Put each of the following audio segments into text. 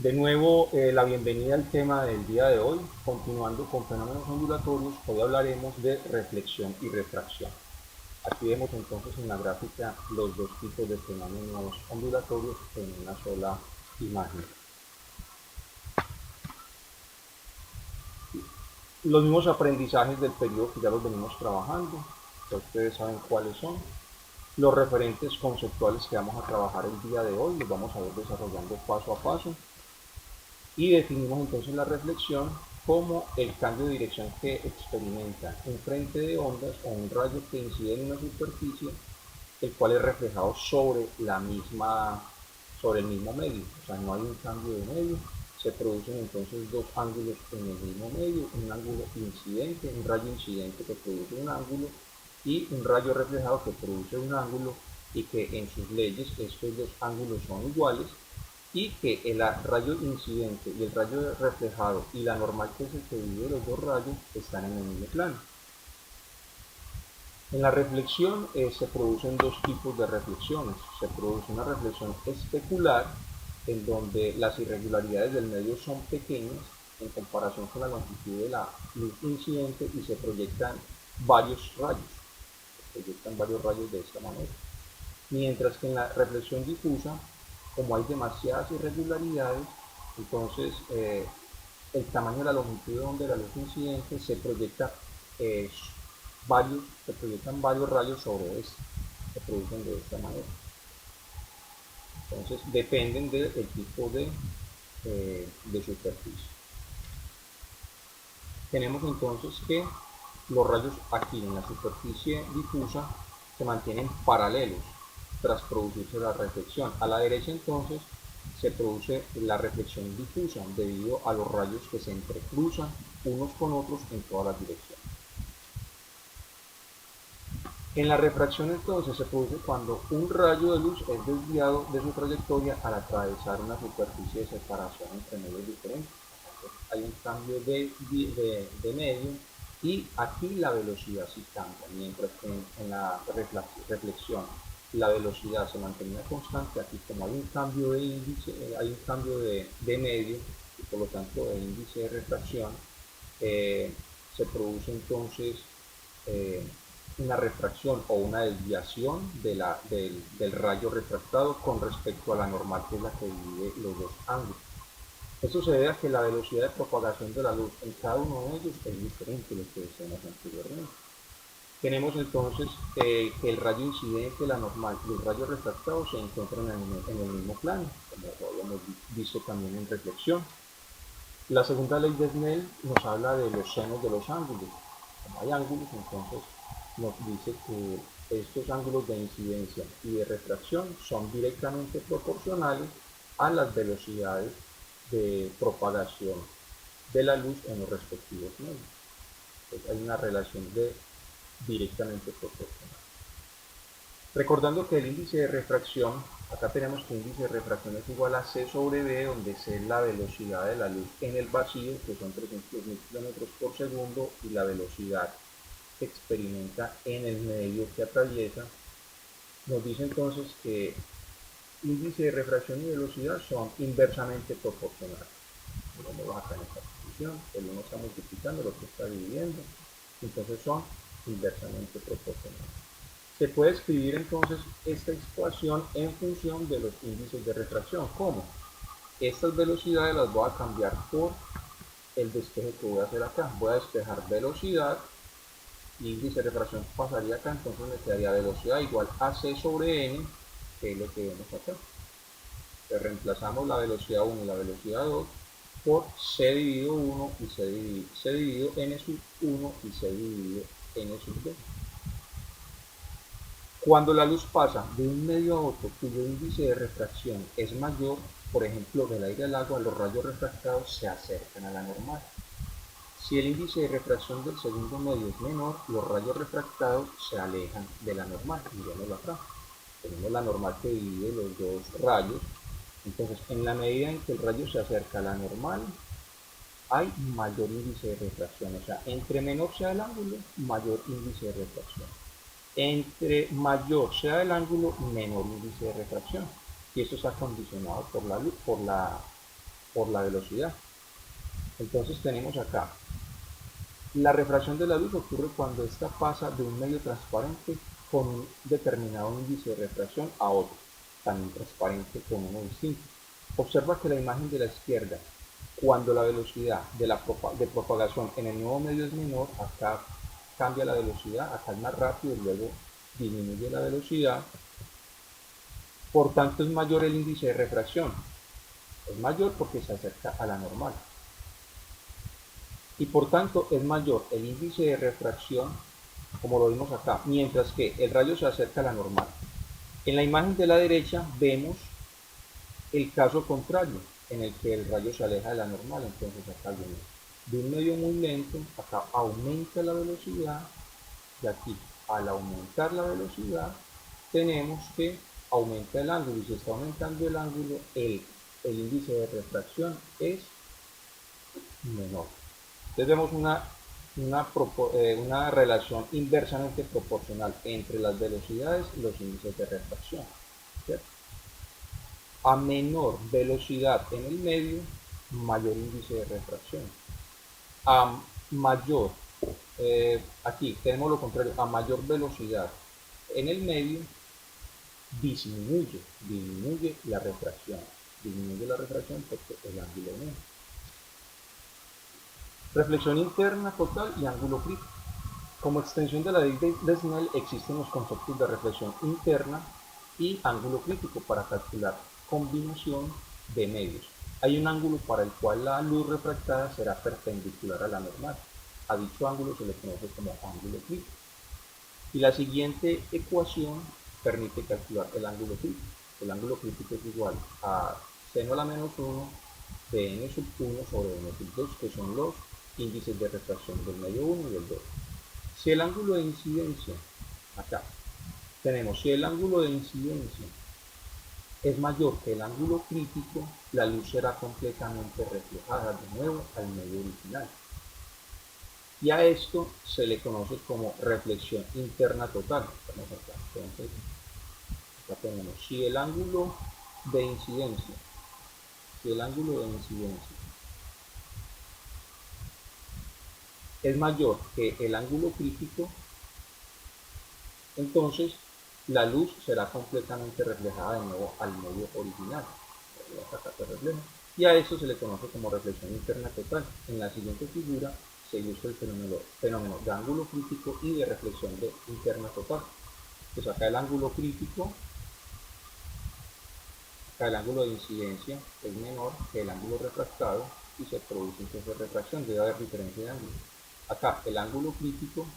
De nuevo, la bienvenida al tema del día de hoy. Continuando con fenómenos ondulatorios, hoy hablaremos de reflexión y refracción. Aquí vemos entonces en la gráfica los dos tipos de fenómenos ondulatorios en una sola imagen. Los mismos aprendizajes del periodo que ya los venimos trabajando, ya ustedes saben cuáles son. Los referentes conceptuales que vamos a trabajar el día de hoy los vamos a ir desarrollando paso a paso. Y definimos entonces la reflexión como el cambio de dirección que experimenta un frente de ondas o un rayo que incide en una superficie, el cual es reflejado sobre sobre el mismo medio. O sea, no hay un cambio de medio, se producen entonces dos ángulos en el mismo medio, un ángulo incidente, un rayo incidente que produce un ángulo y un rayo reflejado que produce un ángulo, y que en sus leyes estos dos ángulos son iguales, y que el rayo incidente y el rayo reflejado y la normal que se divide los dos rayos están en el mismo plano. En la reflexión se producen dos tipos de reflexiones. Se produce una reflexión especular, en donde las irregularidades del medio son pequeñas en comparación con la longitud de la luz incidente y se proyectan varios rayos. De esta manera. Mientras que en la reflexión difusa, como hay demasiadas irregularidades, entonces el tamaño de la longitud de onda de la luz incidente eh, se proyectan varios rayos sobre este, se producen de esta manera. Entonces dependen del tipo de superficie. Tenemos entonces que los rayos aquí en la superficie difusa se mantienen paralelos tras producirse la reflexión. A la derecha entonces se produce la reflexión difusa debido a los rayos que se entrecruzan unos con otros en todas las direcciones. En la refracción entonces se produce cuando un rayo de luz es desviado de su trayectoria al atravesar una superficie de separación entre medios diferentes. Entonces hay un cambio de medio, y aquí la velocidad sí cambia, mientras que en la reflexión la velocidad se mantenía constante. Aquí, como hay un cambio de índice, hay un cambio de medio y por lo tanto de índice de refracción, se produce entonces eh, una refracción o una desviación del rayo refractado con respecto a la normal, que es la que divide los dos ángulos. Esto se debe a que la velocidad de propagación de la luz en cada uno de ellos es diferente de lo que decíamos anteriormente. Tenemos entonces que el rayo incidente, la normal y el rayo refractado se encuentran en el mismo plano, como lo habíamos visto también en reflexión. La segunda ley de Snell nos habla de los senos de los ángulos. Como hay ángulos, entonces nos dice que estos ángulos de incidencia y de refracción son directamente proporcionales a las velocidades de propagación de la luz en los respectivos medios. Entonces hay una relación directamente proporcional. Recordando que el índice de refracción, acá tenemos que el índice de refracción es igual a C sobre B, donde C es la velocidad de la luz en el vacío, que son 300.000 km por segundo, y la velocidad que experimenta en el medio que atraviesa. Nos dice entonces que índice de refracción y velocidad son inversamente proporcionales. Vemos acá en esta posición, el uno está multiplicando, el otro está dividiendo, entonces son inversamente proporcionales. Se puede escribir entonces esta ecuación en función de los índices de refracción. ¿Cómo? Estas velocidades las voy a cambiar por el despeje que voy a hacer acá. Voy a despejar velocidad, índice de refracción pasaría acá, entonces me quedaría velocidad igual a C sobre N, que es lo que vemos acá. Entonces reemplazamos la velocidad 1 y la velocidad 2 por C dividido 1 y C dividido N sub 1 y C dividido N sub 2. Cuando la luz pasa de un medio a otro cuyo índice de refracción es mayor, por ejemplo del aire al agua, los rayos refractados se acercan a la normal. Si el índice de refracción del segundo medio es menor, los rayos refractados se alejan de la normal. Miremoslo acá. Tenemos la normal que divide los dos rayos. Entonces, en la medida en que el rayo se acerca a la normal, hay mayor índice de refracción. O sea, entre menor sea el ángulo, mayor índice de refracción. Entre mayor sea el ángulo, menor índice de refracción. Y esto está condicionado por la luz, por la velocidad. Entonces tenemos acá, la refracción de la luz ocurre cuando ésta pasa de un medio transparente con un determinado índice de refracción a otro, también transparente con uno distinto. Observa que la imagen de la izquierda, cuando la velocidad de propagación en el nuevo medio es menor, acá cambia la velocidad, acá es más rápido y luego disminuye la velocidad. Por tanto es mayor el índice de refracción. Es mayor porque se acerca a la normal. Y por tanto es mayor el índice de refracción, como lo vimos acá, mientras que el rayo se acerca a la normal. En la imagen de la derecha vemos el caso contrario, en el que el rayo se aleja de la normal. Entonces acá viene de un medio muy lento, acá aumenta la velocidad, y aquí al aumentar la velocidad tenemos que aumenta el ángulo, y si está aumentando el ángulo, el índice de refracción es menor. Entonces vemos una relación inversamente proporcional entre las velocidades y los índices de refracción, ¿cierto? A menor velocidad en el medio, mayor índice de refracción. A mayor, aquí tenemos lo contrario, a mayor velocidad en el medio, disminuye la refracción. Disminuye la refracción porque el ángulo aumenta. Reflexión interna total y ángulo crítico. Como extensión de la ley de Snell existen los conceptos de reflexión interna y ángulo crítico para calcular combinación de medios. Hay un ángulo para el cual la luz refractada será perpendicular a la normal. A dicho ángulo se le conoce como ángulo crítico. Y la siguiente ecuación permite calcular el ángulo crítico. El ángulo crítico es igual a seno a la menos 1 de n sub 1 sobre n sub 2, que son los índices de refracción del medio 1 y el 2. Si el ángulo de incidencia, acá tenemos, si el ángulo de incidencia es mayor que el ángulo crítico, la luz será completamente reflejada de nuevo al medio original. Y a esto se le conoce como reflexión interna total. Vamos acá. Entonces, acá tenemos, si el ángulo de incidencia es mayor que el ángulo crítico, entonces la luz será completamente reflejada de nuevo al medio original. Acá se refleja. Y a esto se le conoce como reflexión interna total. En la siguiente figura se ilustra el fenómeno de ángulo crítico y de reflexión interna total. Pues acá el ángulo crítico, acá el ángulo de incidencia es menor que el ángulo refractado y se produce entonces refracción, debe haber diferencia de ángulo. Acá el ángulo crítico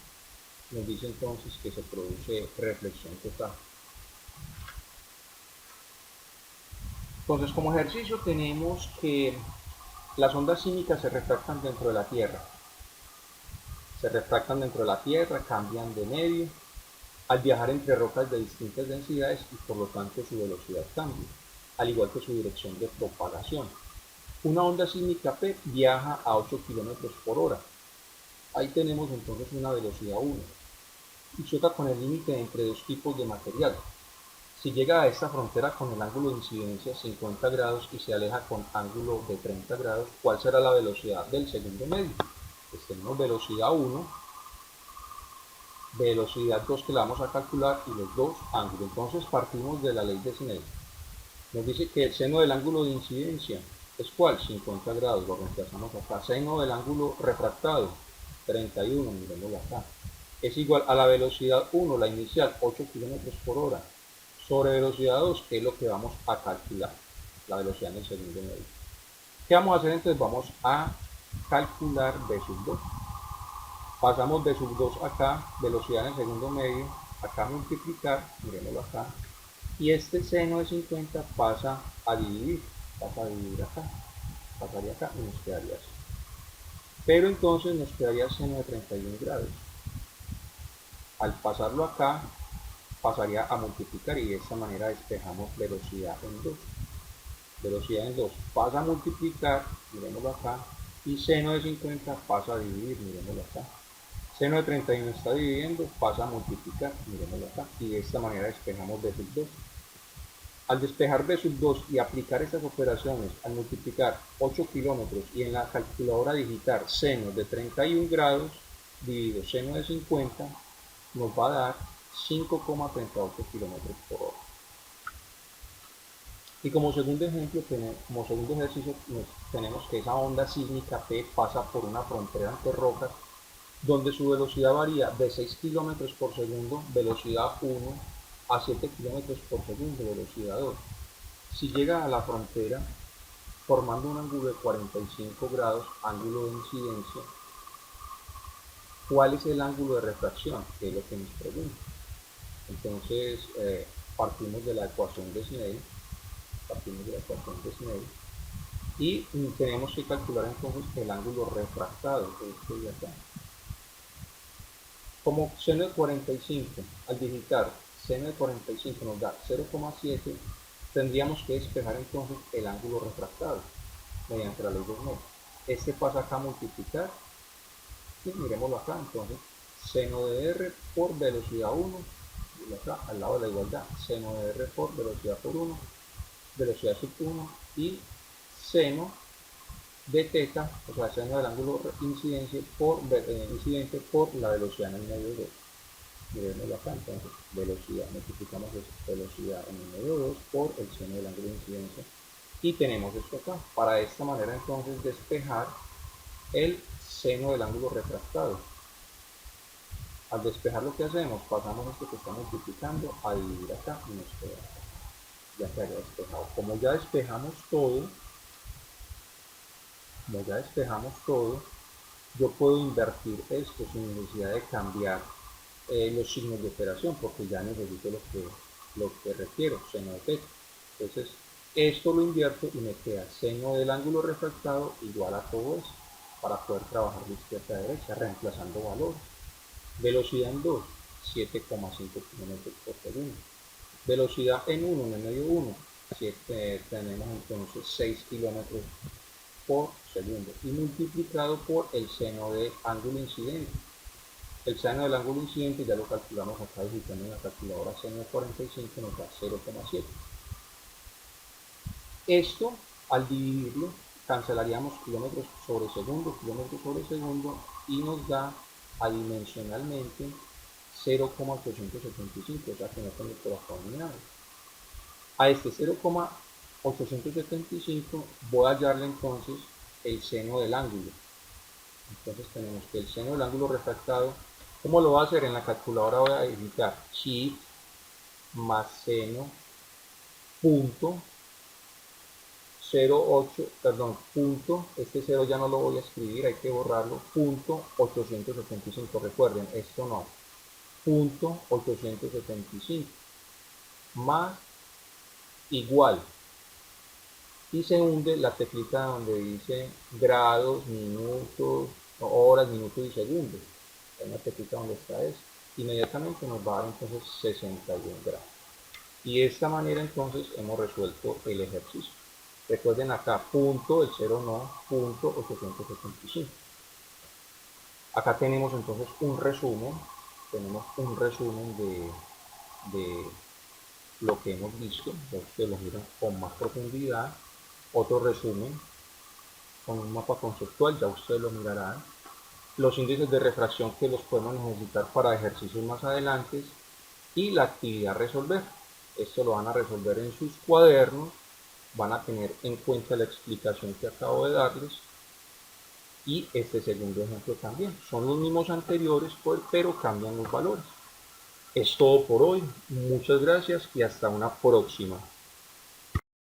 nos dice entonces que se produce reflexión total. Entonces, como ejercicio tenemos que las ondas sísmicas se refractan dentro de la Tierra. Cambian de medio al viajar entre rocas de distintas densidades y por lo tanto su velocidad cambia, al igual que su dirección de propagación. Una onda sísmica P viaja a 8 km por hora. Ahí tenemos entonces una velocidad 1 y choca con el límite entre dos tipos de material. Si llega a esta frontera con el ángulo de incidencia 50 grados y se aleja con ángulo de 30 grados, ¿cuál será la velocidad del segundo medio? Pues tenemos velocidad 1, velocidad 2 que la vamos a calcular y los dos ángulos. Entonces partimos de la ley de Snell. Nos dice que el seno del ángulo de incidencia es ¿cuál? 50 grados, lo reemplazamos acá. Seno del ángulo refractado, 31, miremoslo acá. Es igual a la velocidad 1, la inicial, 8 km por hora, sobre velocidad 2, que es lo que vamos a calcular, la velocidad en el segundo medio. ¿Qué vamos a hacer entonces? Vamos a calcular B sub 2. Pasamos B sub 2 acá, velocidad en el segundo medio, acá multiplicar, miremoslo acá, y este seno de 50 pasa a dividir acá, pasaría acá y nos quedaría así. Pero entonces nos quedaría seno de 31 grados. Al pasarlo acá, pasaría a multiplicar y de esta manera despejamos velocidad en 2. Velocidad en 2 pasa a multiplicar, miremoslo acá, y seno de 50 pasa a dividir, miremoslo acá. Seno de 31 está dividiendo, pasa a multiplicar, miremoslo acá, y de esta manera despejamos B sub 2. Al despejar B sub 2 y aplicar estas operaciones, al multiplicar 8 kilómetros y en la calculadora digitar seno de 31 grados dividido seno de 50, nos va a dar 5,38 kilómetros por hora. Y como segundo ejemplo, como segundo ejercicio, tenemos que esa onda sísmica P pasa por una frontera entre rocas donde su velocidad varía de 6 km por segundo, velocidad 1, a 7 km por segundo, velocidad 2. Si llega a la frontera, formando un ángulo de 45 grados, ángulo de incidencia, ¿cuál es el ángulo de refracción? Que es lo que nos pregunta. Entonces, partimos de la ecuación de Snell, y tenemos que calcular entonces el ángulo refractado, este de acá. Como seno de 45, al digitar seno de 45 nos da 0,7, tendríamos que despejar entonces el ángulo refractado mediante la ley de Snell. Este pasa acá a multiplicar, y miremoslo acá, entonces seno de R por velocidad 1, y acá al lado de la igualdad, seno de R por velocidad por 1, velocidad sub 1, y seno de teta, o sea, seno del ángulo incidente por la velocidad en el medio 2. Miremoslo acá, entonces, velocidad, multiplicamos velocidad en el medio 2 por el seno del ángulo de incidencia, y tenemos esto acá. Para de esta manera, entonces, despejar el seno del ángulo refractado. Al despejar, lo que hacemos, pasamos esto que está multiplicando a dividir acá y nos queda acá. Ya quedaría despejado. Como ya despejamos todo, yo puedo invertir esto sin necesidad de cambiar los signos de operación, porque ya necesito lo que requiero, seno de teta. Entonces, esto lo invierto y me queda seno del ángulo refractado igual a todo eso, para poder trabajar de izquierda a derecha, reemplazando valores. Velocidad en 2, 7,5 km por segundo. Velocidad en 1, en el medio 1, tenemos entonces 6 km por segundo, y multiplicado por el seno del ángulo incidente. El seno del ángulo incidente ya lo calculamos acá digitando en la calculadora, seno de 45 nos da 0,7. Esto, al dividirlo, cancelaríamos kilómetros sobre segundo, y nos da adimensionalmente 0,875, o sea que no tengo por acá unidades. A este 0,875 voy a hallarle entonces el seno del ángulo. Entonces tenemos que el seno del ángulo refractado, ¿cómo lo va a hacer? En la calculadora voy a digitar shift más seno punto 0,8, perdón, punto, este 0 ya no lo voy a escribir, hay que borrarlo, punto 875, recuerden, esto no, punto 875, más igual, y se hunde la teclita donde dice grados, minutos, horas, minutos y segundos, hay una teclita donde está eso, inmediatamente nos va a dar entonces 61 grados, y de esta manera entonces hemos resuelto el ejercicio. Recuerden acá, punto, el 0 no, punto 875. Acá tenemos entonces un resumen, de lo que hemos visto, ya ustedes lo miran con más profundidad. Otro resumen con un mapa conceptual, ya ustedes lo mirarán. Los índices de refracción que los podemos necesitar para ejercicios más adelante, y la actividad resolver. Esto lo van a resolver en sus cuadernos, van a tener en cuenta la explicación que acabo de darles, y este segundo ejemplo también. Son los mismos anteriores, pero cambian los valores. Es todo por hoy. Muchas gracias y hasta una próxima.